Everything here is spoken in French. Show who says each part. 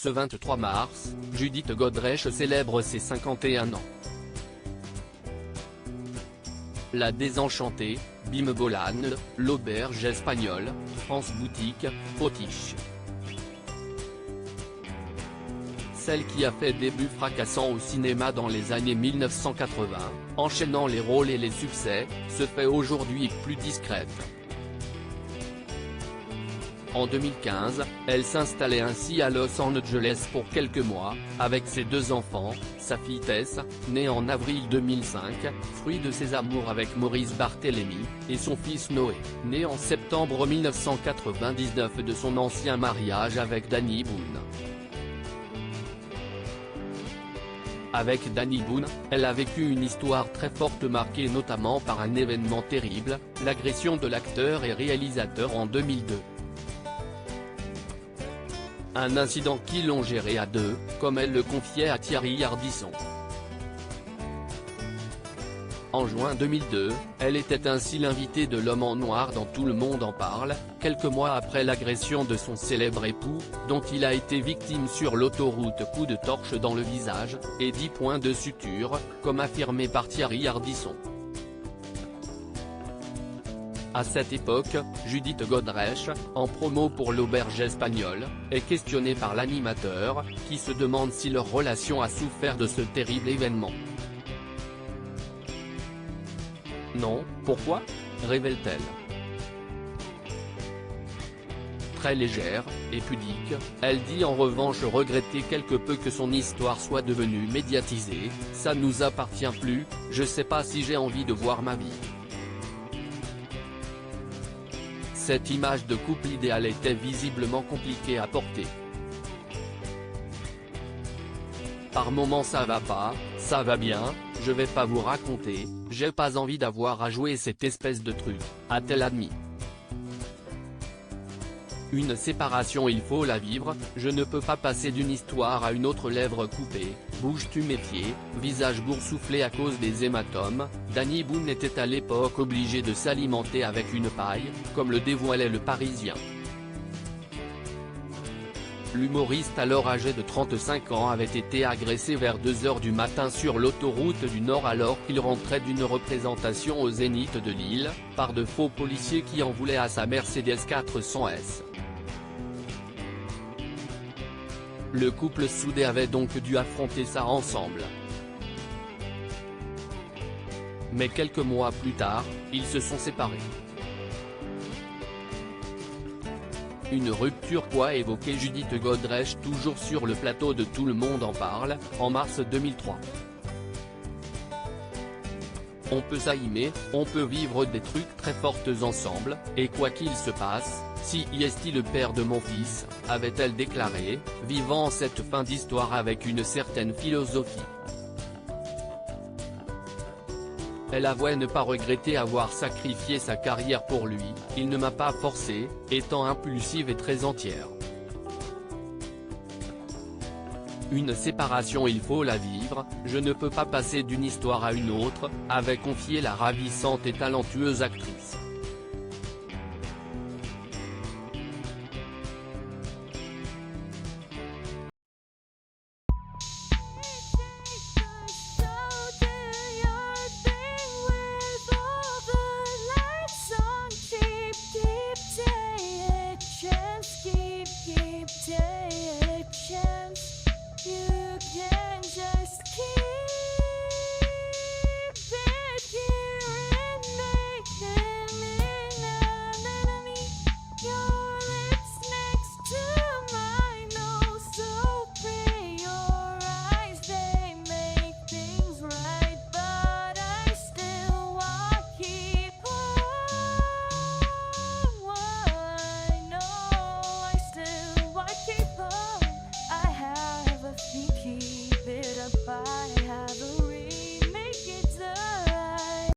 Speaker 1: Ce 23 mars, Judith Godrèche célèbre ses 51 ans. La Désenchantée, Bim Boland, L'Auberge espagnole, France Boutique, Potiche. Celle qui a fait début fracassant au cinéma dans les années 1980, enchaînant les rôles et les succès, se fait aujourd'hui plus discrète. En 2015, elle s'installait ainsi à Los Angeles pour quelques mois, avec ses 2 enfants, sa fille Tess, née en avril 2005, fruit de ses amours avec Maurice Barthélémy, et son fils Noé, né en septembre 1999 de son ancien mariage avec Danny Boone. Avec Danny Boone, elle a vécu une histoire très forte marquée notamment par un événement terrible, l'agression de l'acteur et réalisateur en 2002. Un incident qu'ils l'ont géré à 2, comme elle le confiait à Thierry Ardisson. En juin 2002, elle était ainsi l'invitée de l'homme en noir dans Tout le monde en parle, quelques mois après l'agression de son célèbre époux, dont il a été victime sur l'autoroute, coup de torche dans le visage, et 10 points de suture, comme affirmé par Thierry Ardisson. À cette époque, Judith Godrèche, en promo pour l'Auberge espagnole, est questionnée par l'animateur, qui se demande si leur relation a souffert de ce terrible événement. Non, pourquoi ? Révèle-t-elle. Très légère, et pudique, elle dit en revanche regretter quelque peu que son histoire soit devenue médiatisée, ça nous appartient plus, je sais pas si j'ai envie de voir ma vie. Cette image de couple idéal était visiblement compliquée à porter. Par moments ça va pas, ça va bien, je vais pas vous raconter, j'ai pas envie d'avoir à jouer cette espèce de truc, a-t-elle admis. Une séparation il faut la vivre, je ne peux pas passer d'une histoire à une autre, lèvres coupées, bouge-tu méfier, visage boursouflé à cause des hématomes. Danny Boone était à l'époque obligé de s'alimenter avec une paille, comme le dévoilait Le Parisien. L'humoriste alors âgé de 35 ans avait été agressé vers 2 h du matin sur l'autoroute du Nord alors qu'il rentrait d'une représentation au Zénith de Lille, par de faux policiers qui en voulaient à sa Mercedes 400S. Le couple soudé avait donc dû affronter ça ensemble. Mais quelques mois plus tard, ils se sont séparés. Une rupture qu'a évoqué Judith Godrèche toujours sur le plateau de Tout le monde en parle, en mars 2003. On peut s'aimer, on peut vivre des trucs très fortes ensemble, et quoi qu'il se passe, si est le père de mon fils, avait-elle déclaré, vivant cette fin d'histoire avec une certaine philosophie. Elle avouait ne pas regretter avoir sacrifié sa carrière pour lui, il ne m'a pas forcé, étant impulsive et très entière. Une séparation il faut la vivre, je ne peux pas passer d'une histoire à une autre, avait confié la ravissante et talentueuse actrice.